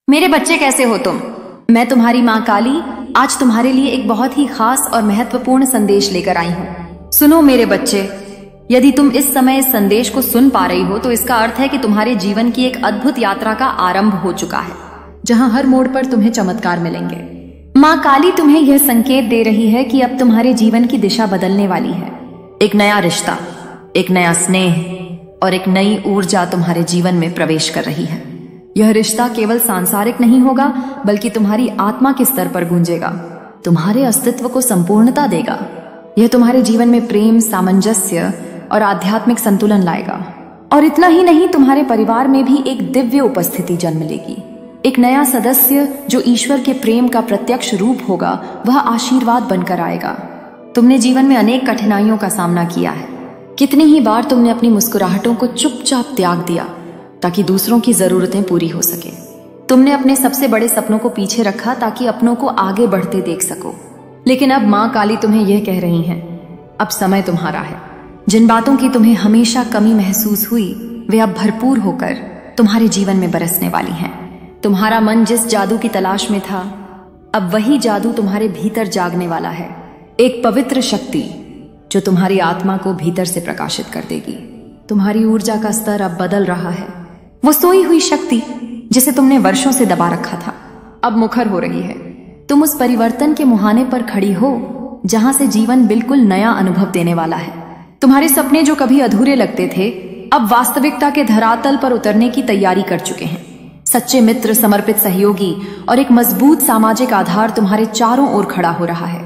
मेरे बच्चे कैसे हो तुम? मैं तुम्हारी माँ काली आज तुम्हारे लिए एक बहुत ही खास और महत्वपूर्ण संदेश लेकर आई हूँ। सुनो मेरे बच्चे, यदि तुम इस समय इस संदेश को सुन पा रही हो तो इसका अर्थ है कि तुम्हारे जीवन की एक अद्भुत यात्रा का आरंभ हो चुका है, जहाँ हर मोड़ पर तुम्हें चमत्कार मिलेंगे। माँ काली तुम्हें यह संकेत दे रही है कि अब तुम्हारे जीवन की दिशा बदलने वाली है। एक नया रिश्ता, एक नया स्नेह और एक नई ऊर्जा तुम्हारे जीवन में प्रवेश कर रही है। यह रिश्ता केवल सांसारिक नहीं होगा बल्कि तुम्हारी आत्मा के स्तर पर गूंजेगा, तुम्हारे अस्तित्व को संपूर्णता देगा। यह तुम्हारे जीवन में प्रेम, सामंजस्य और आध्यात्मिक संतुलन लाएगा। और इतना ही नहीं, तुम्हारे परिवार में भी एक दिव्य उपस्थिति जन्म लेगी। एक नया सदस्य जो ईश्वर के प्रेम का प्रत्यक्ष रूप होगा, वह आशीर्वाद बनकर आएगा। तुमने जीवन में अनेक कठिनाइयों का सामना किया है। कितनी ही बार तुमने अपनी मुस्कुराहटों को चुपचाप त्याग दिया ताकि दूसरों की जरूरतें पूरी हो सके। तुमने अपने सबसे बड़े सपनों को पीछे रखा ताकि अपनों को आगे बढ़ते देख सको। लेकिन अब माँ काली तुम्हें यह कह रही हैं, अब समय तुम्हारा है। जिन बातों की तुम्हें हमेशा कमी महसूस हुई, वे अब भरपूर होकर तुम्हारे जीवन में बरसने वाली हैं। तुम्हारा मन जिस जादू की तलाश में था, अब वही जादू तुम्हारे भीतर जागने वाला है। एक पवित्र शक्ति जो तुम्हारी आत्मा को भीतर से प्रकाशित कर देगी। तुम्हारी ऊर्जा का स्तर अब बदल रहा है। वो सोई हुई शक्ति जिसे तुमने वर्षों से दबा रखा था, अब मुखर हो रही है। तुम उस परिवर्तन के मुहाने पर खड़ी हो जहां से जीवन बिल्कुल नया अनुभव देने वाला है। तुम्हारे सपने जो कभी अधूरे लगते थे, अब वास्तविकता के धरातल पर उतरने की तैयारी कर चुके हैं। सच्चे मित्र, समर्पित सहयोगी और एक मजबूत सामाजिक आधार तुम्हारे चारों ओर खड़ा हो रहा है।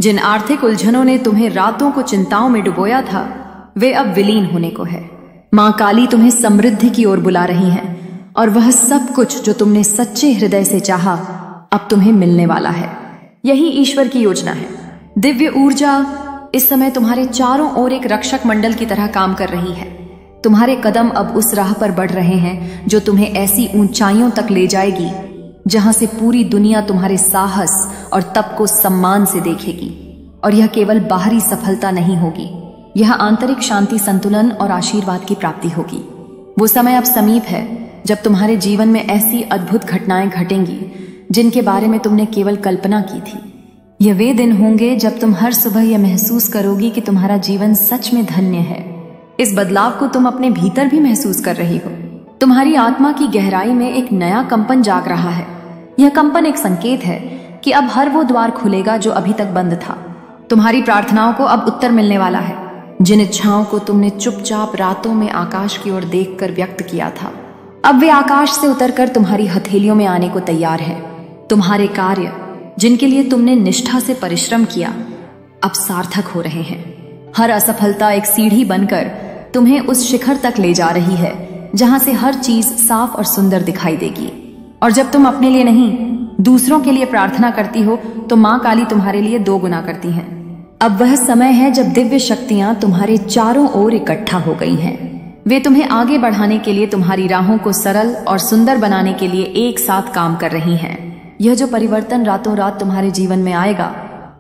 जिन आर्थिक उलझनों ने तुम्हें रातों को चिंताओं में डुबोया था, वे अब विलीन होने को है। माँ काली तुम्हें समृद्धि की ओर बुला रही हैं और वह सब कुछ जो तुमने सच्चे हृदय से चाहा, अब तुम्हें मिलने वाला है। यही ईश्वर की योजना है। दिव्य ऊर्जा इस समय तुम्हारे चारों ओर एक रक्षक मंडल की तरह काम कर रही है। तुम्हारे कदम अब उस राह पर बढ़ रहे हैं जो तुम्हें ऐसी ऊंचाइयों तक ले जाएगी जहां से पूरी दुनिया तुम्हारे साहस और तप को सम्मान से देखेगी। और यह केवल बाहरी सफलता नहीं होगी, यह आंतरिक शांति, संतुलन और आशीर्वाद की प्राप्ति होगी। वो समय अब समीप है जब तुम्हारे जीवन में ऐसी अद्भुत घटनाएं घटेंगी जिनके बारे में तुमने केवल कल्पना की थी। ये वे दिन होंगे जब तुम हर सुबह यह महसूस करोगी कि तुम्हारा जीवन सच में धन्य है। इस बदलाव को तुम अपने भीतर भी महसूस कर रही हो। तुम्हारी आत्मा की गहराई में एक नया कंपन जाग रहा है। यह कंपन एक संकेत है कि अब हर वो द्वार खुलेगा जो अभी तक बंद था। तुम्हारी प्रार्थनाओं को अब उत्तर मिलने वाला है। जिन इच्छाओं को तुमने चुपचाप रातों में आकाश की ओर देखकर व्यक्त किया था, अब वे आकाश से उतरकर तुम्हारी हथेलियों में आने को तैयार है। तुम्हारे कार्य जिनके लिए तुमने निष्ठा से परिश्रम किया, अब सार्थक हो रहे हैं। हर असफलता एक सीढ़ी बनकर तुम्हें उस शिखर तक ले जा रही है जहां से हर चीज साफ और सुंदर दिखाई देगी। और जब तुम अपने लिए नहीं, दूसरों के लिए प्रार्थना करती हो तो माँ काली तुम्हारे लिए 2 गुना करती हैं। अब वह समय है जब दिव्य शक्तियां तुम्हारे चारों ओर इकट्ठा हो गई हैं। वे तुम्हें आगे बढ़ाने के लिए, तुम्हारी राहों को सरल और सुंदर बनाने के लिए एक साथ काम कर रही हैं। यह जो परिवर्तन रातों रात तुम्हारे जीवन में आएगा,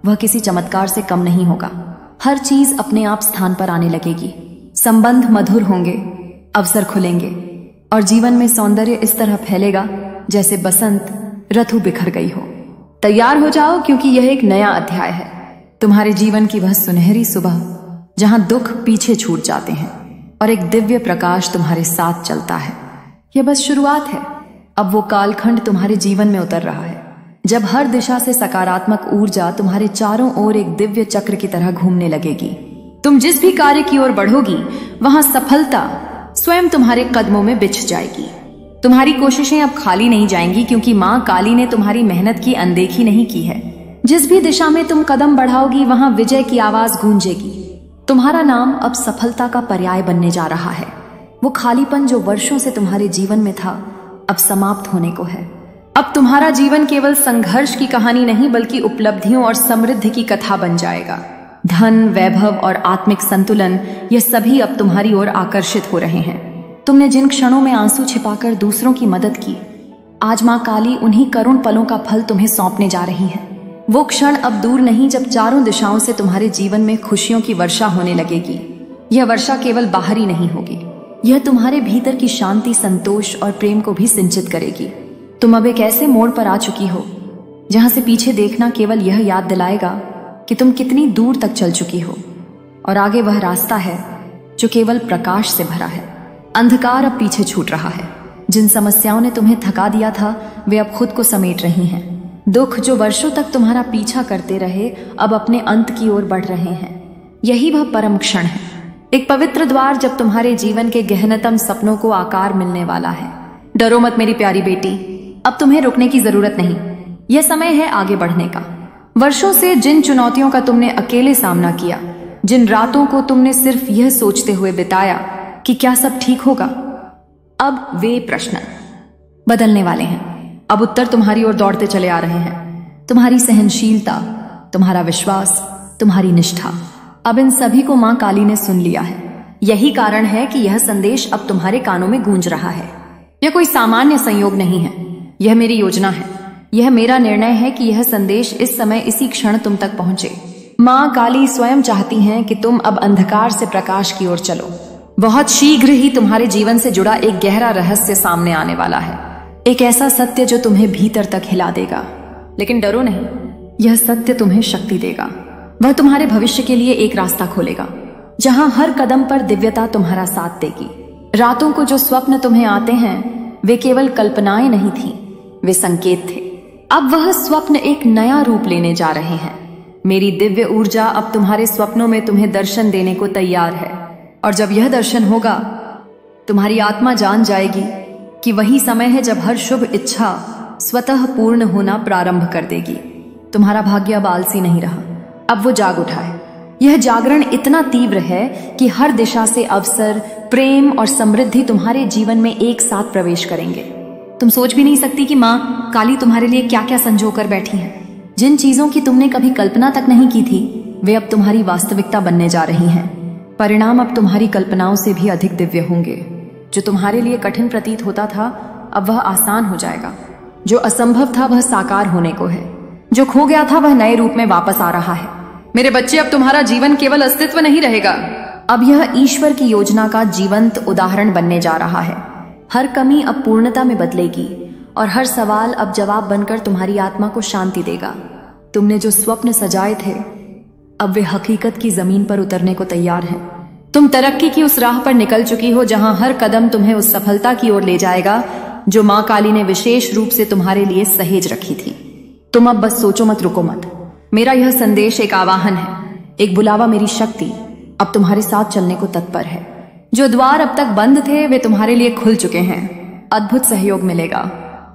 वह किसी चमत्कार से कम नहीं होगा। हर चीज अपने आप स्थान पर आने लगेगी। संबंध मधुर होंगे, अवसर खुलेंगे और जीवन में सौंदर्य इस तरह फैलेगा जैसे बसंत ऋतु बिखर गई हो। तैयार हो जाओ, क्योंकि यह एक नया अध्याय है। तुम्हारे जीवन की वह सुनहरी सुबह जहां दुख पीछे छूट जाते हैं और एक दिव्य प्रकाश तुम्हारे साथ चलता है। यह बस शुरुआत है। अब वो कालखंड तुम्हारे जीवन में उतर रहा है जब हर दिशा से सकारात्मक ऊर्जा तुम्हारे चारों ओर एक दिव्य चक्र की तरह घूमने लगेगी। तुम जिस भी कार्य की ओर बढ़ोगी, वहां सफलता स्वयं तुम्हारे कदमों में बिछ जाएगी। तुम्हारी कोशिशें अब खाली नहीं जाएंगी, क्योंकि माँ काली ने तुम्हारी मेहनत की अनदेखी नहीं की है। जिस भी दिशा में तुम कदम बढ़ाओगी, वहां विजय की आवाज गूंजेगी। तुम्हारा नाम अब सफलता का पर्याय बनने जा रहा है। वो खालीपन जो वर्षों से तुम्हारे जीवन में था, अब समाप्त होने को है। अब तुम्हारा जीवन केवल संघर्ष की कहानी नहीं, बल्कि उपलब्धियों और समृद्धि की कथा बन जाएगा। धन, वैभव और आत्मिक संतुलन, ये सभी अब तुम्हारी ओर आकर्षित हो रहे हैं। तुमने जिन क्षणों में आंसू छिपाकर दूसरों की मदद की, आज माँ काली उन्हीं करुण पलों का फल तुम्हें सौंपने जा रही है। वो क्षण अब दूर नहीं जब चारों दिशाओं से तुम्हारे जीवन में खुशियों की वर्षा होने लगेगी। यह वर्षा केवल बाहरी नहीं होगी, यह तुम्हारे भीतर की शांति, संतोष और प्रेम को भी सिंचित करेगी। तुम अब एक ऐसे मोड़ पर आ चुकी हो जहां से पीछे देखना केवल यह याद दिलाएगा कि तुम कितनी दूर तक चल चुकी हो, और आगे वह रास्ता है जो केवल प्रकाश से भरा है। अंधकार अब पीछे छूट रहा है। जिन समस्याओं ने तुम्हें थका दिया था वे अब खुद को समेट रही हैं। दुख जो वर्षों तक तुम्हारा पीछा करते रहे अब अपने अंत की ओर बढ़ रहे हैं। यही वह परम क्षण है, एक पवित्र द्वार जब तुम्हारे जीवन के गहनतम सपनों को आकार मिलने वाला है। डरो मत मेरी प्यारी बेटी, अब तुम्हें रुकने की जरूरत नहीं। यह समय है आगे बढ़ने का। वर्षों से जिन चुनौतियों का तुमने अकेले सामना किया, जिन रातों को तुमने सिर्फ यह सोचते हुए बिताया कि क्या सब ठीक होगा, अब वे प्रश्न बदलने वाले हैं। अब उत्तर तुम्हारी ओर दौड़ते चले आ रहे हैं। तुम्हारी सहनशीलता, तुम्हारा विश्वास, तुम्हारी निष्ठा, अब इन सभी को मां काली ने सुन लिया है। यही कारण है कि यह संदेश अब तुम्हारे कानों में गूंज रहा है। यह कोई सामान्य संयोग नहीं है, यह मेरी योजना है। यह मेरा निर्णय है कि यह संदेश इस समय इसी क्षण तुम तक पहुंचे। मां काली स्वयं चाहती हैं कि तुम अब अंधकार से प्रकाश की ओर चलो। बहुत शीघ्र ही तुम्हारे जीवन से जुड़ा एक गहरा रहस्य सामने आने वाला है, एक ऐसा सत्य जो तुम्हें भीतर तक हिला देगा। लेकिन डरो नहीं, यह सत्य तुम्हें शक्ति देगा। वह तुम्हारे भविष्य के लिए एक रास्ता खोलेगा जहां हर कदम पर दिव्यता तुम्हारा साथ देगी। रातों को जो स्वप्न तुम्हें आते हैं वे केवल कल्पनाएं नहीं थीं, वे संकेत थे। अब वह स्वप्न एक नया रूप लेने जा रहे हैं। मेरी दिव्य ऊर्जा अब तुम्हारे स्वप्नों में तुम्हें दर्शन देने को तैयार है, और जब यह दर्शन होगा तुम्हारी आत्मा जान जाएगी कि वही समय है जब हर शुभ इच्छा स्वतः पूर्ण होना प्रारंभ कर देगी। तुम्हारा भाग्य अब आलसी नहीं रहा, अब वो जाग उठा है। यह जागरण इतना तीव्र है कि हर दिशा से अवसर, प्रेम और समृद्धि तुम्हारे जीवन में एक साथ प्रवेश करेंगे। तुम सोच भी नहीं सकती कि मां काली तुम्हारे लिए क्या क्या संजो कर बैठी है। जिन चीजों की तुमने कभी कल्पना तक नहीं की थी वे अब तुम्हारी वास्तविकता बनने जा रही हैं। परिणाम अब तुम्हारी कल्पनाओं से भी अधिक दिव्य होंगे। जो तुम्हारे लिए कठिन प्रतीत होता था अब वह आसान हो जाएगा। जो असंभव था वह साकार होने को है। जो खो गया था वह नए रूप में वापस आ रहा है। मेरे बच्चे, अब तुम्हारा जीवन केवल अस्तित्व नहीं रहेगा, अब यह ईश्वर की योजना का जीवंत उदाहरण बनने जा रहा है। हर कमी अब पूर्णता में बदलेगी और हर सवाल अब जवाब बनकर तुम्हारी आत्मा को शांति देगा। तुमने जो स्वप्न सजाए थे अब वे हकीकत की जमीन पर उतरने को तैयार हैं। तुम तरक्की की उस राह पर निकल चुकी हो जहां हर कदम तुम्हें उस सफलता की ओर ले जाएगा जो मां काली ने विशेष रूप से तुम्हारे लिए सहेज रखी थी। तुम अब बस सोचो मत, रुको मत। मेरा यह संदेश एक आवाहन है, एक बुलावा। मेरी शक्ति अब तुम्हारे साथ चलने को तत्पर है। जो द्वार अब तक बंद थे वे तुम्हारे लिए खुल चुके हैं। अद्भुत सहयोग मिलेगा,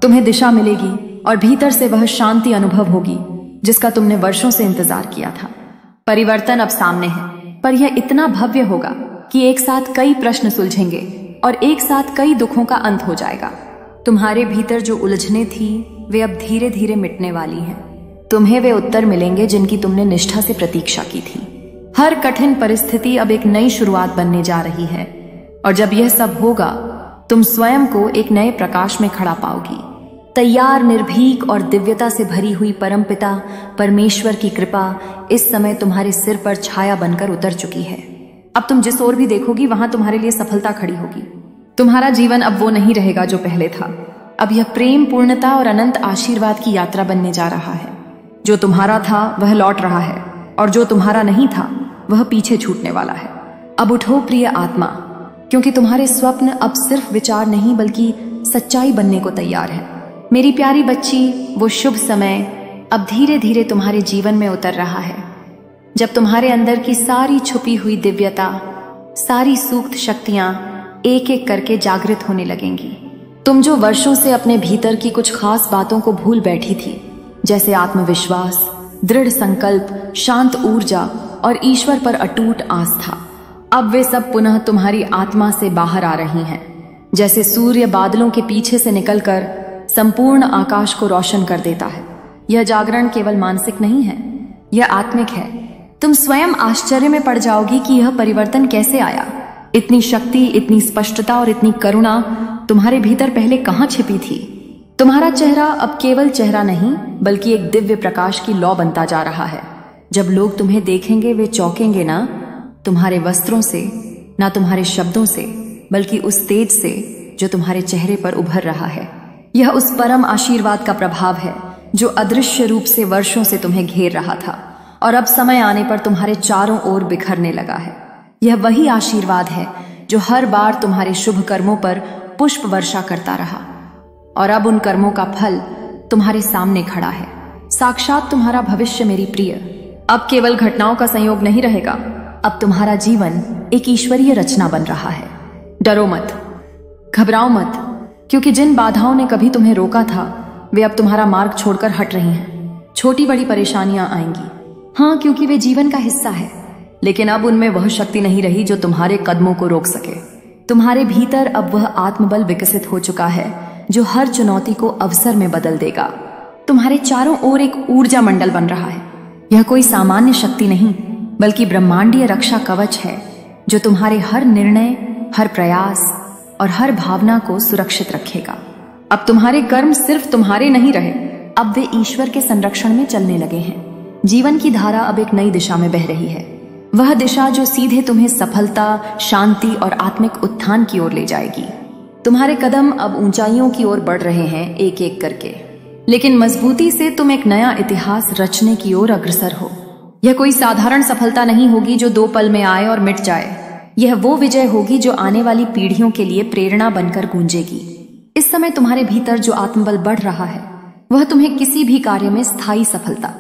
तुम्हें दिशा मिलेगी और भीतर से वह शांति अनुभव होगी जिसका तुमने वर्षों से इंतजार किया था। परिवर्तन अब सामने है, पर यह इतना भव्य होगा कि एक साथ कई प्रश्न सुलझेंगे और एक साथ कई दुखों का अंत हो जाएगा। तुम्हारे भीतर जो उलझने थी वे अब धीरे धीरे मिटने वाली हैं। तुम्हें वे उत्तर मिलेंगे जिनकी तुमने निष्ठा से प्रतीक्षा की थी। हर कठिन परिस्थिति अब एक नई शुरुआत बनने जा रही है, और जब यह सब होगा तुम स्वयं को एक नए प्रकाश में खड़ा पाओगी। तैयार, निर्भीक और दिव्यता से भरी हुई परमपिता परमेश्वर की कृपा इस समय तुम्हारे सिर पर छाया बनकर उतर चुकी है। अब तुम जिस ओर भी देखोगी वहां तुम्हारे लिए सफलता खड़ी होगी। तुम्हारा जीवन अब वो नहीं रहेगा जो पहले था। अब यह प्रेम, पूर्णता और अनंत आशीर्वाद की यात्रा बनने जा रहा है। जो तुम्हारा था वह लौट रहा है और जो तुम्हारा नहीं था वह पीछे छूटने वाला है। अब उठो प्रिय आत्मा, क्योंकि तुम्हारे स्वप्न अब सिर्फ विचार नहीं बल्कि सच्चाई बनने को तैयार है। मेरी प्यारी बच्ची, वो शुभ समय अब धीरे धीरे तुम्हारे जीवन में उतर रहा है, जब तुम्हारे अंदर की सारी छुपी हुई दिव्यता, सारी सूक्त शक्तियां एक एक करके जागृत होने लगेंगी। तुम जो वर्षों से अपने भीतर की कुछ खास बातों को भूल बैठी थी, जैसे आत्मविश्वास, दृढ़ संकल्प, शांत ऊर्जा और ईश्वर पर अटूट आस्था, अब वे सब पुनः तुम्हारी आत्मा से बाहर आ रही हैं। जैसे सूर्य बादलों के पीछे से निकलकर संपूर्ण आकाश को रोशन कर देता है। यह जागरण केवल मानसिक नहीं है, यह आत्मिक है। तुम स्वयं आश्चर्य में पड़ जाओगी कि यह परिवर्तन कैसे आया। इतनी शक्ति, इतनी स्पष्टता और इतनी करुणा तुम्हारे भीतर पहले कहां छिपी थी। तुम्हारा चेहरा अब केवल चेहरा नहीं बल्कि एक दिव्य प्रकाश की लौ बनता जा रहा है। जब लोग तुम्हें देखेंगे वे चौंकेंगे ना तुम्हारे वस्त्रों से, ना तुम्हारे शब्दों से, बल्कि उस तेज से जो तुम्हारे चेहरे पर उभर रहा है। यह उस परम आशीर्वाद का प्रभाव है जो अदृश्य रूप से वर्षों से तुम्हें घेर रहा था और अब समय आने पर तुम्हारे चारों ओर बिखरने लगा है। यह वही आशीर्वाद है जो हर बार तुम्हारे शुभ कर्मों पर पुष्प वर्षा करता रहा और अब उन कर्मों का फल तुम्हारे सामने खड़ा है। साक्षात तुम्हारा भविष्य मेरी प्रिय। अब केवल घटनाओं का संयोग नहीं रहेगा, अब तुम्हारा जीवन एक ईश्वरीय रचना बन रहा है। डरो मत, घबराओ मत, क्योंकि जिन बाधाओं ने कभी तुम्हें रोका था वे अब तुम्हारा मार्ग छोड़कर हट रही हैं। छोटी बड़ी परेशानियां आएंगी, हाँ, क्योंकि वे जीवन का हिस्सा है, लेकिन अब उनमें वह शक्ति नहीं रही जो तुम्हारे कदमों को रोक सके। तुम्हारे भीतर अब वह आत्मबल विकसित हो चुका है जो हर चुनौती को अवसर में बदल देगा। तुम्हारे चारों ओर एक ऊर्जा मंडल बन रहा है। यह कोई सामान्य शक्ति नहीं, बल्कि ब्रह्मांडीय रक्षा कवच है जो तुम्हारे हर निर्णय, हर प्रयास और हर भावना को सुरक्षित रखेगा। अब तुम्हारे कर्म सिर्फ तुम्हारे नहीं रहे, अब वे ईश्वर के संरक्षण में चलने लगे हैं। जीवन की धारा अब एक नई दिशा में बह रही है, वह दिशा जो सीधे तुम्हें सफलता, शांति और आत्मिक उत्थान की ओर ले जाएगी। तुम्हारे कदम अब ऊंचाइयों की ओर बढ़ रहे हैं, एक एक करके, लेकिन मजबूती से तुम एक नया इतिहास रचने की ओर अग्रसर हो। यह कोई साधारण सफलता नहीं होगी जो 2 पल में आए और मिट जाए। यह वो विजय होगी जो आने वाली पीढ़ियों के लिए प्रेरणा बनकर गूंजेगी। इस समय तुम्हारे भीतर जो आत्मबल बढ़ रहा है वह तुम्हें किसी भी कार्य में स्थायी सफलता,